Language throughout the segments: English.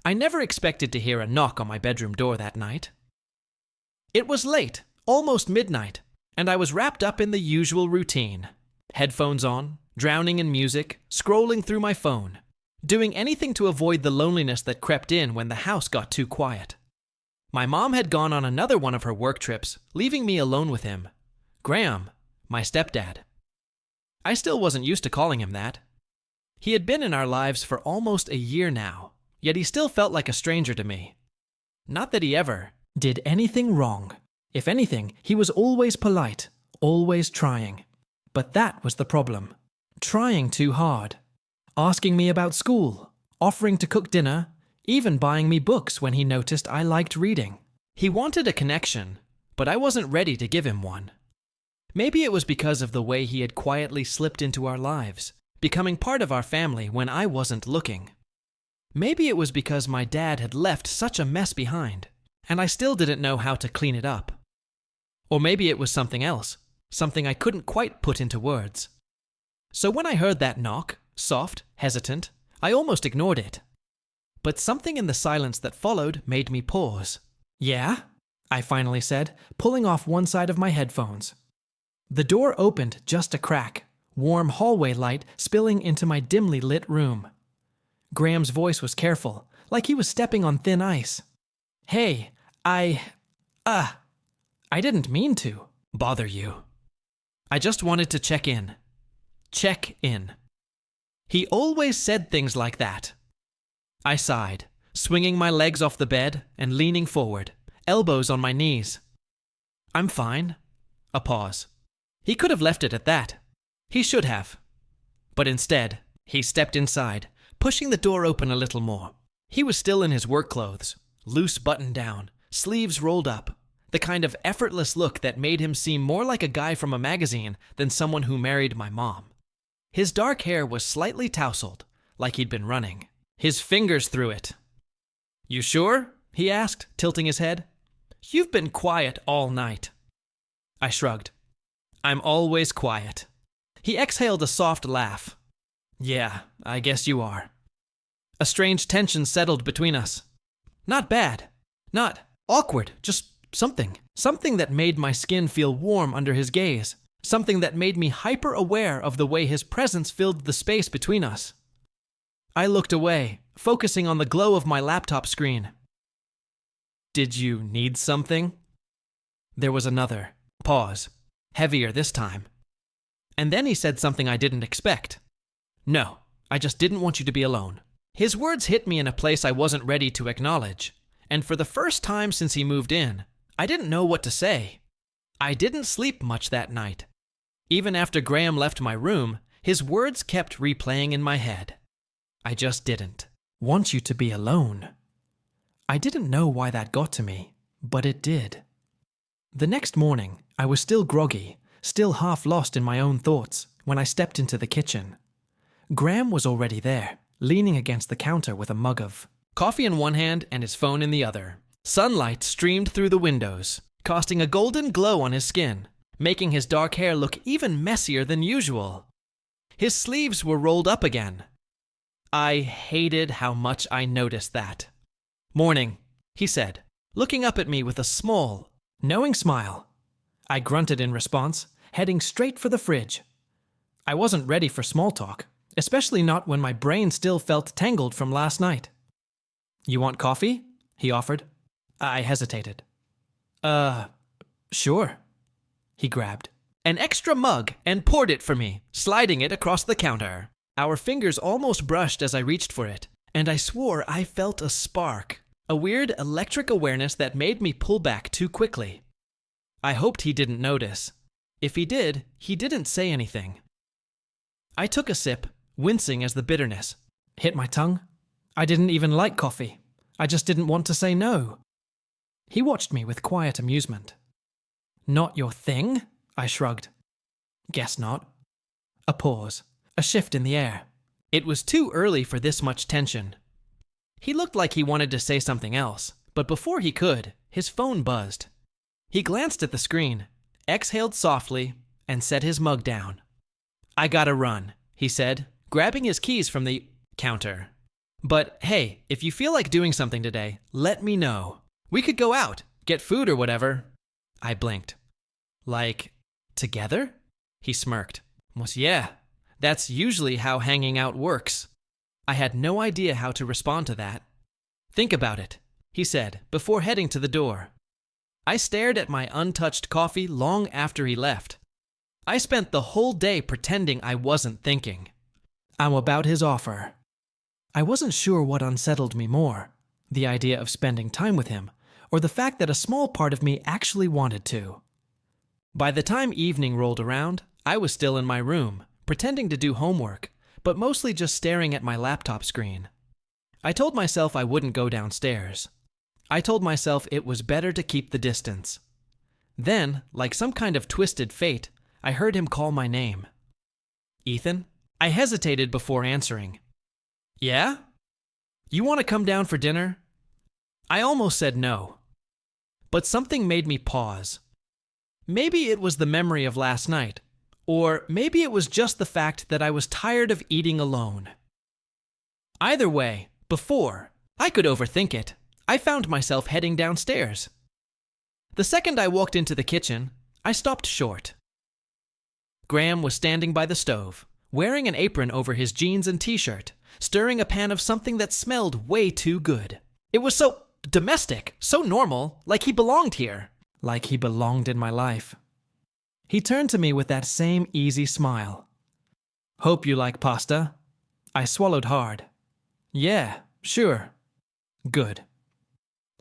I never expected to hear a knock on my bedroom door that night. It was late, almost midnight, and I was wrapped up in the usual routine. Headphones on, drowning in music, scrolling through my phone, doing anything to avoid the loneliness that crept in when the house got too quiet. My mom had gone on another one of her work trips, leaving me alone with him. Graham, my stepdad. I still wasn't used to calling him that. He had been in our lives for almost a year now, yet he still felt like a stranger to me. Not that he ever did anything wrong. If anything, he was always polite, always trying. But that was the problem. Trying too hard. Asking me about school, offering to cook dinner, even buying me books when he noticed I liked reading. He wanted a connection, but I wasn't ready to give him one. Maybe it was because of the way he had quietly slipped into our lives, becoming part of our family when I wasn't looking. Maybe it was because my dad had left such a mess behind, and I still didn't know how to clean it up. Or maybe it was something else, something I couldn't quite put into words. So when I heard that knock, soft, hesitant, I almost ignored it. But something in the silence that followed made me pause. "Yeah?" I finally said, pulling off one side of my headphones. The door opened just a crack, warm hallway light spilling into my dimly lit room. Graham's voice was careful, like he was stepping on thin ice. "Hey, I didn't mean to bother you. I just wanted to check in. Check in." He always said things like that. I sighed, swinging my legs off the bed and leaning forward, elbows on my knees. "I'm fine." A pause. He could have left it at that. He should have. But instead, he stepped inside, pushing the door open a little more. He was still in his work clothes, loose button down, sleeves rolled up, the kind of effortless look that made him seem more like a guy from a magazine than someone who married my mom. His dark hair was slightly tousled, like he'd been running. His fingers through it. "You sure?" he asked, tilting his head. "You've been quiet all night." I shrugged. "I'm always quiet." He exhaled a soft laugh. "Yeah, I guess you are." A strange tension settled between us. Not bad. Not awkward, just something. Something that made my skin feel warm under his gaze. Something that made me hyper-aware of the way his presence filled the space between us. I looked away, focusing on the glow of my laptop screen. "Did you need something?" There was another pause, heavier this time. And then he said something I didn't expect. "No, I just didn't want you to be alone." His words hit me in a place I wasn't ready to acknowledge, and for the first time since he moved in, I didn't know what to say. I didn't sleep much that night. Even after Graham left my room, his words kept replaying in my head. I just didn't want you to be alone. I didn't know why that got to me, but it did. The next morning, I was still groggy, still half lost in my own thoughts, when I stepped into the kitchen. Graham was already there, leaning against the counter with a mug of coffee in one hand and his phone in the other. Sunlight streamed through the windows, casting a golden glow on his skin, making his dark hair look even messier than usual. His sleeves were rolled up again. I hated how much I noticed that. "Morning," he said, looking up at me with a small, knowing smile. I grunted in response, heading straight for the fridge. I wasn't ready for small talk, especially not when my brain still felt tangled from last night. "You want coffee?" he offered. I hesitated. Sure." He grabbed an extra mug and poured it for me, sliding it across the counter. Our fingers almost brushed as I reached for it, and I swore I felt a spark, a weird electric awareness that made me pull back too quickly. I hoped he didn't notice. If he did, he didn't say anything. I took a sip, wincing as the bitterness hit my tongue. I didn't even like coffee. I just didn't want to say no. He watched me with quiet amusement. "Not your thing?" I shrugged. "Guess not." A pause, a shift in the air. It was too early for this much tension. He looked like he wanted to say something else, but before he could, his phone buzzed. He glanced at the screen, exhaled softly, and set his mug down. "I gotta run," he said, grabbing his keys from the counter. But hey, if you feel like doing something today, let me know. We could go out, get food or whatever. I blinked. Like, together? He smirked. Well, yeah, that's usually how hanging out works. I had no idea how to respond to that. Think about it, he said, before heading to the door. I stared at my untouched coffee long after he left. I spent the whole day pretending I wasn't thinking. I'm about his offer. I wasn't sure what unsettled me more, the idea of spending time with him, or the fact that a small part of me actually wanted to. By the time evening rolled around, I was still in my room, pretending to do homework, but mostly just staring at my laptop screen. I told myself I wouldn't go downstairs. I told myself it was better to keep the distance. Then, like some kind of twisted fate, I heard him call my name. Ethan? I hesitated before answering. Yeah? You want to come down for dinner? I almost said no. But something made me pause. Maybe it was the memory of last night, or maybe it was just the fact that I was tired of eating alone. Either way, before I could overthink it, I found myself heading downstairs. The second I walked into the kitchen, I stopped short. Graham was standing by the stove, wearing an apron over his jeans and t-shirt, stirring a pan of something that smelled way too good. It was so domestic, so normal, like he belonged here. Like he belonged in my life. He turned to me with that same easy smile. Hope you like pasta. I swallowed hard. Yeah, sure. Good.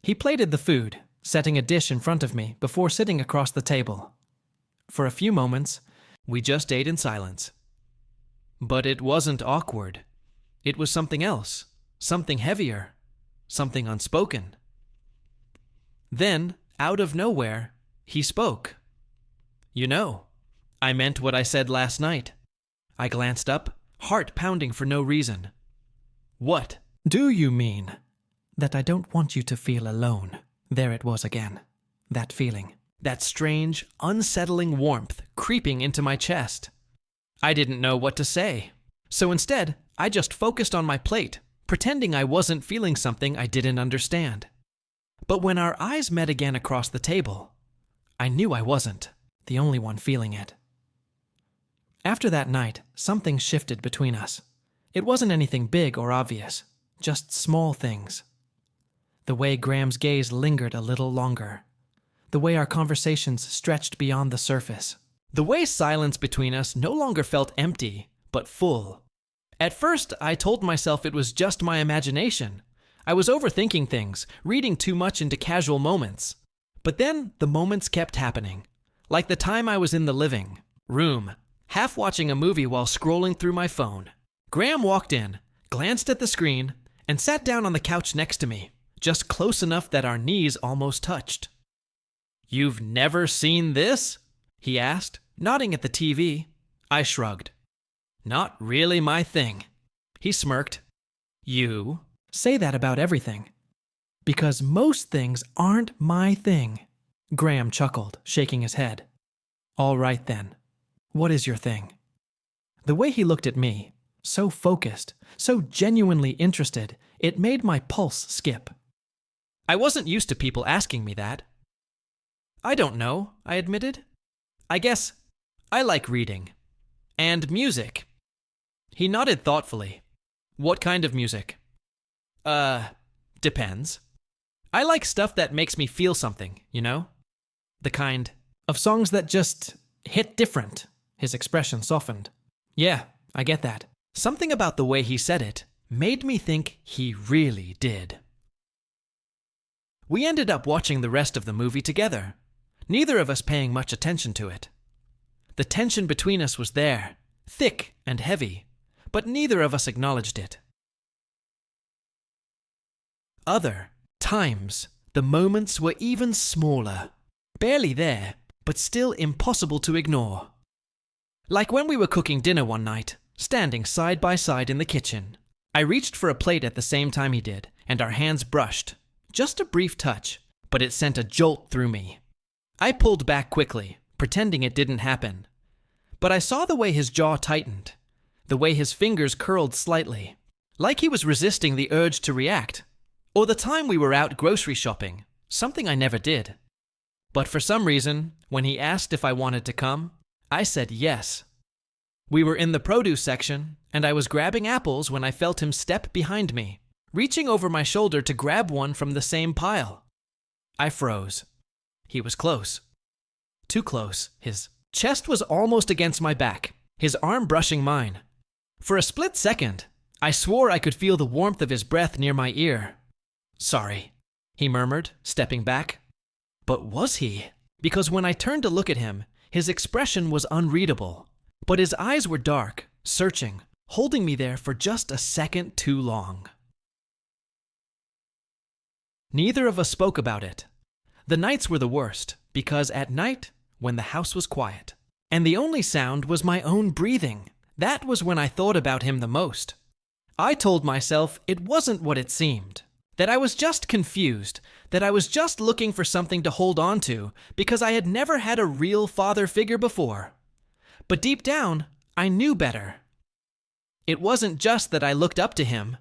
He plated the food, setting a dish in front of me before sitting across the table. For a few moments, we just ate in silence. But it wasn't awkward. It was something else, something heavier, something unspoken. Then, out of nowhere, he spoke. You know, I meant what I said last night. I glanced up, heart pounding for no reason. What? Do you mean? That I don't want you to feel alone. There it was again. That feeling. That strange, unsettling warmth creeping into my chest. I didn't know what to say. So instead, I just focused on my plate, pretending I wasn't feeling something I didn't understand. But when our eyes met again across the table, I knew I wasn't the only one feeling it. After that night, something shifted between us. It wasn't anything big or obvious, just small things. The way Graham's gaze lingered a little longer. The way our conversations stretched beyond the surface. The way silence between us no longer felt empty, but full. At first, I told myself it was just my imagination. I was overthinking things, reading too much into casual moments. But then the moments kept happening. Like the time I was in the living room, half watching a movie while scrolling through my phone. Graham walked in, glanced at the screen, and sat down on the couch next to me, just close enough that our knees almost touched. You've never seen this? He asked, nodding at the TV. I shrugged. Not really my thing. He smirked. You say that about everything. Because most things aren't my thing. Graham chuckled, shaking his head. All right then. What is your thing? The way he looked at me, so focused, so genuinely interested, it made my pulse skip. I wasn't used to people asking me that. I don't know, I admitted. I guess I like reading. And music. He nodded thoughtfully. What kind of music? Depends. I like stuff that makes me feel something, you know? The kind of songs that just hit different. His expression softened. Yeah, I get that. Something about the way he said it made me think he really did. We ended up watching the rest of the movie together, neither of us paying much attention to it. The tension between us was there, thick and heavy, but neither of us acknowledged it. Other times, the moments were even smaller, barely there, but still impossible to ignore. Like when we were cooking dinner one night, standing side by side in the kitchen. I reached for a plate at the same time he did, and our hands brushed. Just a brief touch, but it sent a jolt through me. I pulled back quickly, pretending it didn't happen. But I saw the way his jaw tightened, the way his fingers curled slightly, like he was resisting the urge to react, or the time we were out grocery shopping, something I never did. But for some reason, when he asked if I wanted to come, I said yes. We were in the produce section, and I was grabbing apples when I felt him step behind me, reaching over my shoulder to grab one from the same pile. I froze. He was close. Too close. His chest was almost against my back, his arm brushing mine. For a split second, I swore I could feel the warmth of his breath near my ear. "Sorry," he murmured, stepping back. But was he? Because when I turned to look at him, his expression was unreadable. But his eyes were dark, searching, holding me there for just a second too long. Neither of us spoke about it. The nights were the worst, because at night, when the house was quiet, and the only sound was my own breathing, that was when I thought about him the most. I told myself it wasn't what it seemed, that I was just confused, that I was just looking for something to hold on to because I had never had a real father figure before. But deep down, I knew better. It wasn't just that I looked up to him.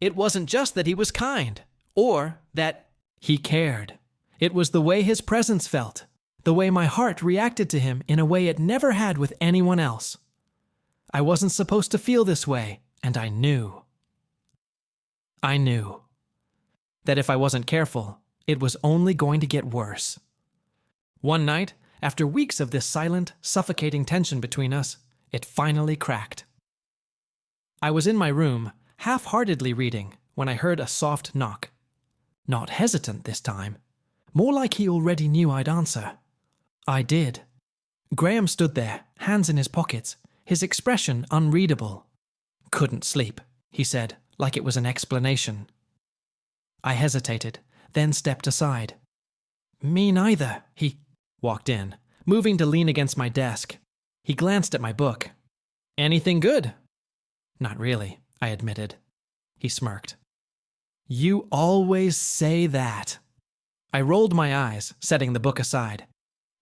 It wasn't just that he was kind, or that he cared. It was the way his presence felt, the way my heart reacted to him in a way it never had with anyone else. I wasn't supposed to feel this way, and I knew. I knew that if I wasn't careful, it was only going to get worse. One night, after weeks of this silent, suffocating tension between us, it finally cracked. I was in my room, half-heartedly reading, when I heard a soft knock. Not hesitant this time. More like he already knew I'd answer. I did. Graham stood there, hands in his pockets, his expression unreadable. "Couldn't sleep," he said, like it was an explanation. I hesitated, then stepped aside. "Me neither," he walked in, moving to lean against my desk. He glanced at my book. "Anything good?" "Not really," I admitted. He smirked. "You always say that." I rolled my eyes, setting the book aside.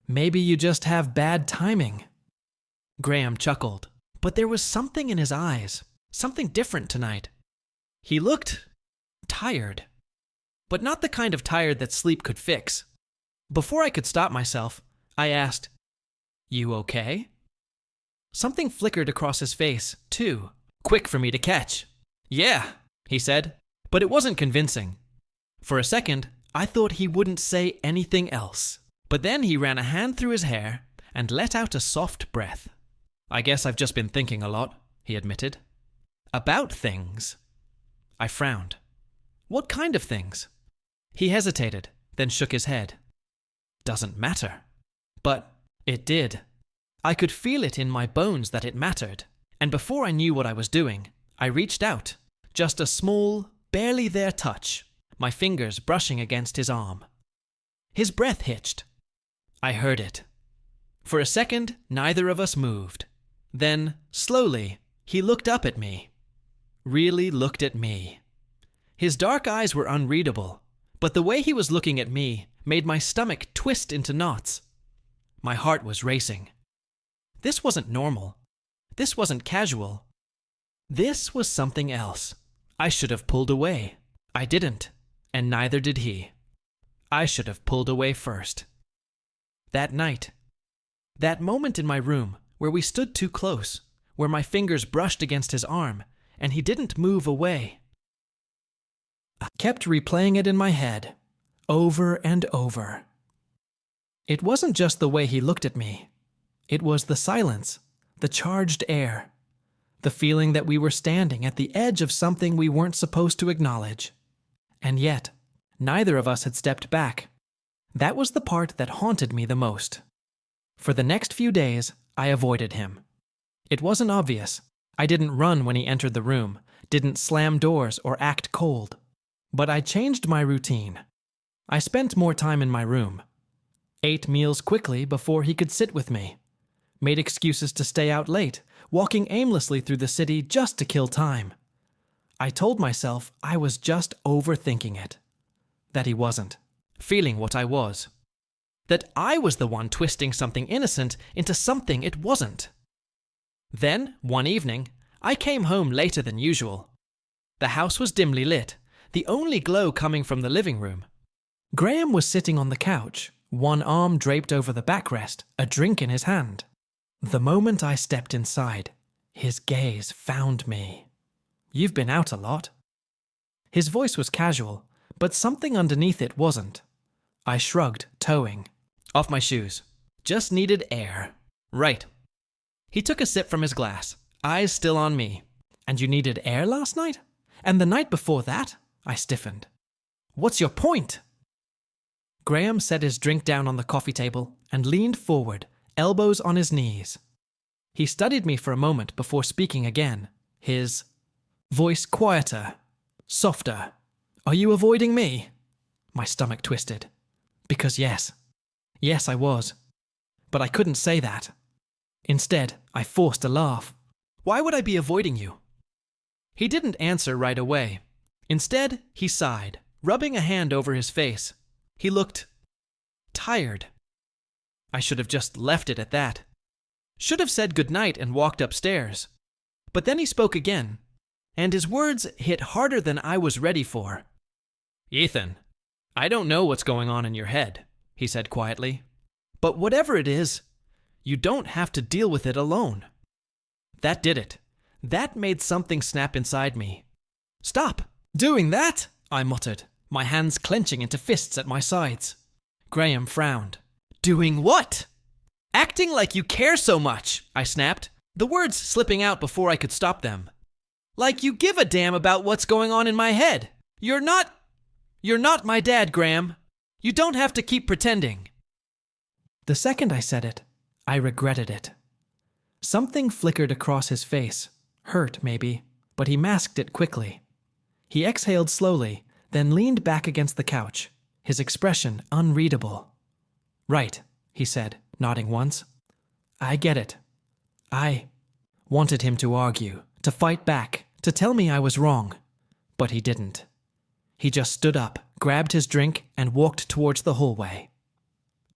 "Maybe you just have bad timing." Graham chuckled, but there was something in his eyes, something different tonight. He looked tired, but not the kind of tired that sleep could fix. Before I could stop myself, I asked, "You okay?" Something flickered across his face, too, quick for me to catch. "Yeah," he said, but it wasn't convincing. For a second, I thought he wouldn't say anything else. But then he ran a hand through his hair and let out a soft breath. "I guess I've just been thinking a lot," he admitted. "About things." I frowned. "What kind of things?" He hesitated, then shook his head. "Doesn't matter." But it did. I could feel it in my bones that it mattered, and before I knew what I was doing, I reached out, just a small, barely there touch, my fingers brushing against his arm. His breath hitched. I heard it. For a second, neither of us moved. Then, slowly, he looked up at me. Really looked at me. His dark eyes were unreadable, but the way he was looking at me made my stomach twist into knots. My heart was racing. This wasn't normal. This wasn't casual. This was something else. I should have pulled away. I didn't, and neither did he. I should have pulled away first. That night, that moment in my room where we stood too close, where my fingers brushed against his arm, and he didn't move away. I kept replaying it in my head, over and over. It wasn't just the way he looked at me. It was the silence, the charged air, the feeling that we were standing at the edge of something we weren't supposed to acknowledge. And yet, neither of us had stepped back. That was the part that haunted me the most. For the next few days, I avoided him. It wasn't obvious. I didn't run when he entered the room, didn't slam doors or act cold. But I changed my routine. I spent more time in my room. Ate meals quickly before he could sit with me. Made excuses to stay out late, walking aimlessly through the city just to kill time. I told myself I was just overthinking it. That he wasn't. Feeling what I was. That I was the one twisting something innocent into something it wasn't. Then, one evening, I came home later than usual. The house was dimly lit, the only glow coming from the living room. Graham was sitting on the couch, one arm draped over the backrest, a drink in his hand. The moment I stepped inside, his gaze found me. "You've been out a lot." His voice was casual, but something underneath it wasn't. I shrugged, towing. "Off my shoes. Just needed air." "Right." He took a sip from his glass, eyes still on me. "And you needed air last night? And the night before that?" I stiffened. "What's your point?" Graham set his drink down on the coffee table and leaned forward, elbows on his knees. He studied me for a moment before speaking again, his voice quieter, softer. "Are you avoiding me?" My stomach twisted. Because yes, I was. But I couldn't say that. Instead, I forced a laugh. "Why would I be avoiding you?" He didn't answer right away. Instead, he sighed, rubbing a hand over his face. He looked tired. I should have just left it at that. Should have said goodnight and walked upstairs. But then he spoke again, and his words hit harder than I was ready for. "Ethan, I don't know what's going on in your head," he said quietly. "But whatever it is, you don't have to deal with it alone." That did it. That made something snap inside me. "Stop doing that," I muttered, my hands clenching into fists at my sides. Graham frowned. "Doing what?" "Acting like you care so much," I snapped, the words slipping out before I could stop them. "Like you give a damn about what's going on in my head. You're not my dad, Graham. You don't have to keep pretending." The second I said it, I regretted it. Something flickered across his face, hurt maybe, but he masked it quickly. He exhaled slowly, then leaned back against the couch, his expression unreadable. "Right," he said, nodding once. "I get it. I wanted him to argue, to fight back, to tell me I was wrong. But he didn't. He just stood up, grabbed his drink, and walked towards the hallway.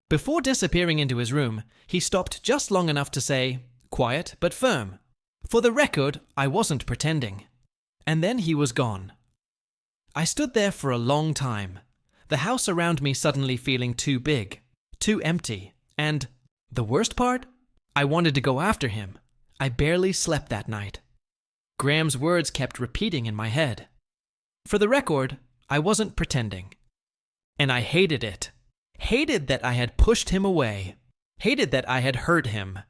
Before disappearing into his room, he stopped just long enough to say, quiet but firm, "For the record, I wasn't pretending." And then he was gone. I stood there for a long time, the house around me suddenly feeling too big, too empty, and, the worst part, I wanted to go after him. I barely slept that night. Graham's words kept repeating in my head. For the record, I wasn't pretending. And I hated it. Hated that I had pushed him away. Hated that I had hurt him.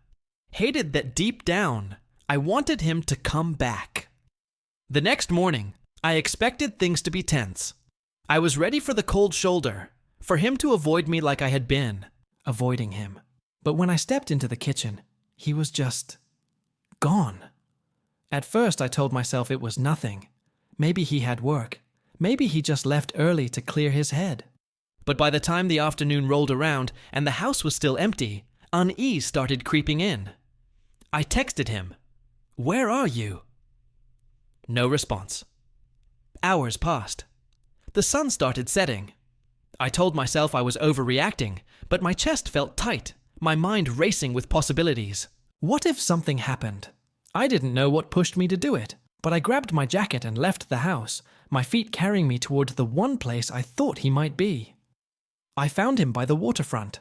Hated that deep down, I wanted him to come back. The next morning, I expected things to be tense. I was ready for the cold shoulder, for him to avoid me like I had been, avoiding him. But when I stepped into the kitchen, he was just gone. At first, I told myself it was nothing. Maybe he had work. Maybe he just left early to clear his head. But by the time the afternoon rolled around and the house was still empty, unease started creeping in. I texted him, "Where are you?" No response. Hours passed. The sun started setting. I told myself I was overreacting, but my chest felt tight, my mind racing with possibilities. What if something happened? I didn't know what pushed me to do it, but I grabbed my jacket and left the house, my feet carrying me toward the one place I thought he might be. I found him by the waterfront.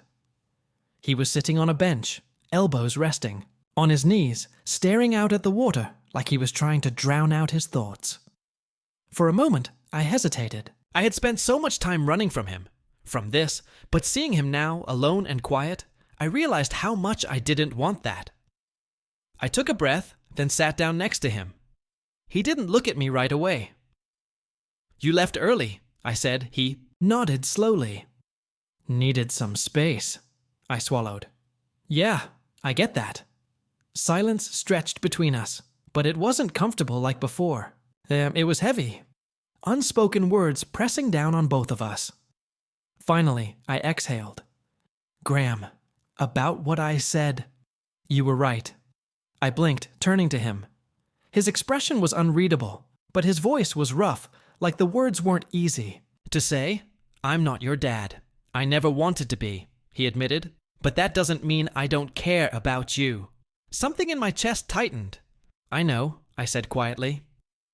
He was sitting on a bench, elbows resting, on his knees, staring out at the water like he was trying to drown out his thoughts. For a moment, I hesitated. I had spent so much time running from him, from this, but seeing him now, alone and quiet, I realized how much I didn't want that. I took a breath, then sat down next to him. He didn't look at me right away. "You left early," I said. He nodded slowly. "Needed some space," I swallowed. "Yeah, I get that." Silence stretched between us, but it wasn't comfortable like before. It was heavy. Unspoken words pressing down on both of us. Finally, I exhaled. "Graham, about what I said, you were right." I blinked, turning to him. His expression was unreadable, but his voice was rough, like the words weren't easy. "To say, I'm not your dad. I never wanted to be," he admitted, "but that doesn't mean I don't care about you." Something in my chest tightened. "I know," I said quietly.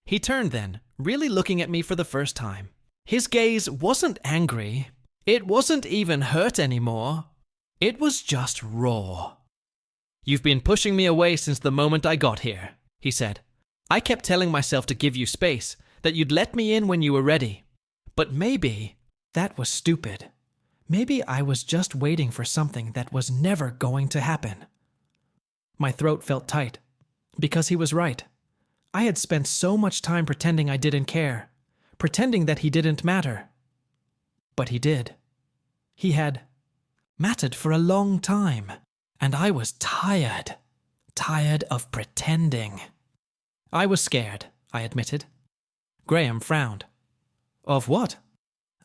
He turned then, really looking at me for the first time. His gaze wasn't angry. It wasn't even hurt anymore. It was just raw. "You've been pushing me away since the moment I got here," he said. "I kept telling myself to give you space, that you'd let me in when you were ready. But maybe that was stupid. Maybe I was just waiting for something that was never going to happen." My throat felt tight, because he was right. I had spent so much time pretending I didn't care, pretending that he didn't matter. But he did. He had mattered for a long time, and I was tired of pretending. I was scared, I admitted. Graham frowned. "Of what?"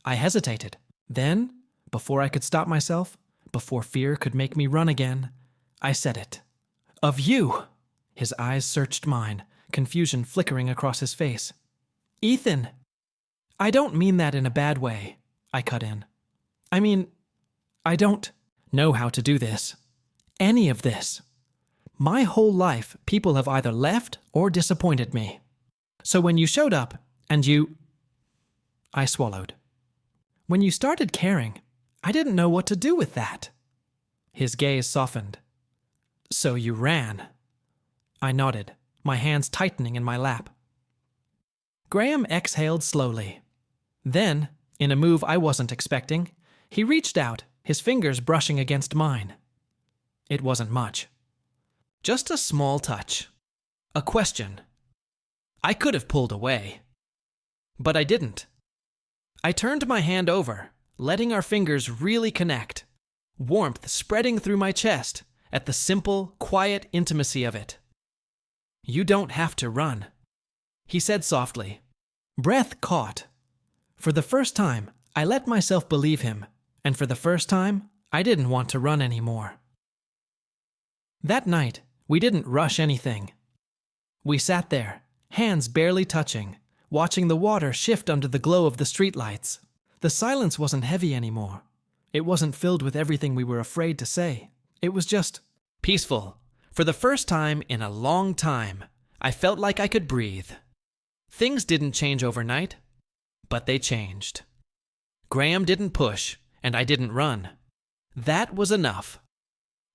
I hesitated. Then, before I could stop myself, before fear could make me run again, I said it. "Of you." His eyes searched mine, confusion flickering across his face. "Ethan, I don't mean that in a bad way," I cut in. "I mean, I don't know how to do this. Any of this. My whole life, people have either left or disappointed me. So when you showed up, and you..." I swallowed. "When you started caring, I didn't know what to do with that." His gaze softened. "So you ran." I nodded, my hands tightening in my lap. Graham exhaled slowly. Then, in a move I wasn't expecting, he reached out, his fingers brushing against mine. It wasn't much. Just a small touch. A question. I could have pulled away. But I didn't. I turned my hand over, letting our fingers really connect, warmth spreading through my chest at the simple, quiet intimacy of it. "You don't have to run," he said softly. Breath caught. For the first time, I let myself believe him, and for the first time, I didn't want to run anymore. That night, we didn't rush anything. We sat there, hands barely touching, watching the water shift under the glow of the streetlights. The silence wasn't heavy anymore. It wasn't filled with everything we were afraid to say. It was just peaceful. For the first time in a long time, I felt like I could breathe. Things didn't change overnight, but they changed. Graham didn't push, and I didn't run. That was enough.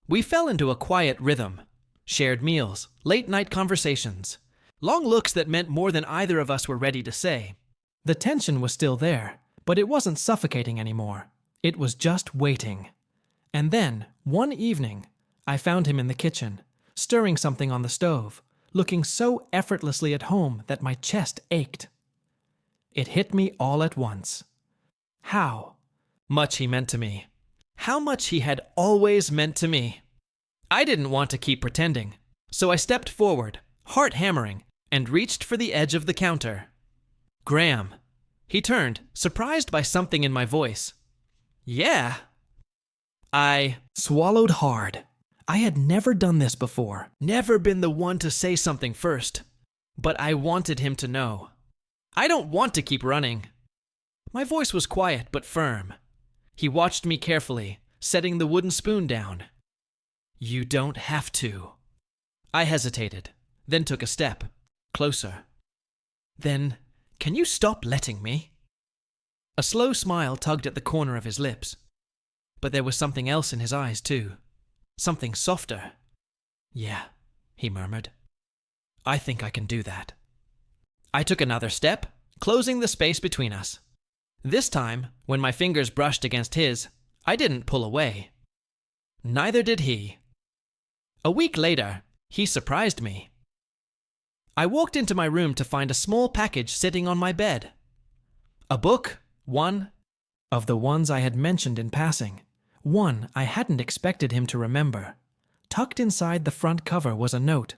We fell into a quiet rhythm. Shared meals, late-night conversations, long looks that meant more than either of us were ready to say. The tension was still there, but it wasn't suffocating anymore. It was just waiting. And then, one evening, I found him in the kitchen, stirring something on the stove, looking so effortlessly at home that my chest ached. It hit me all at once. How much he meant to me. How much he had always meant to me. I didn't want to keep pretending, so I stepped forward, heart hammering, and reached for the edge of the counter. "Graham." He turned, surprised by something in my voice. "Yeah." I swallowed hard. I had never done this before, never been the one to say something first. But I wanted him to know. "I don't want to keep running." My voice was quiet but firm. He watched me carefully, setting the wooden spoon down. "You don't have to." I hesitated, then took a step, closer. "Then, can you stop letting me?" A slow smile tugged at the corner of his lips. But there was something else in his eyes, too. Something softer. "Yeah," he murmured. "I think I can do that." I took another step, closing the space between us. This time, when my fingers brushed against his, I didn't pull away. Neither did he. A week later, he surprised me. I walked into my room to find a small package sitting on my bed. A book, one of the ones I had mentioned in passing, one I hadn't expected him to remember. Tucked inside the front cover was a note.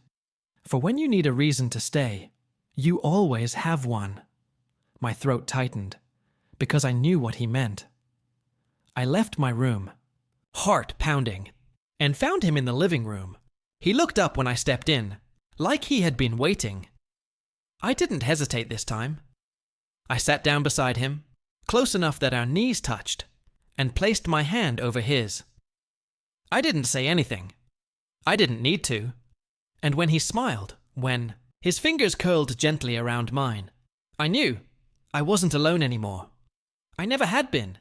For when you need a reason to stay, you always have one. My throat tightened, because I knew what he meant. I left my room, heart pounding, and found him in the living room. He looked up when I stepped in, like he had been waiting. I didn't hesitate this time. I sat down beside him, close enough that our knees touched, and placed my hand over his. I didn't say anything. I didn't need to. And when he smiled, when His fingers curled gently around mine. I knew I wasn't alone anymore. I never had been.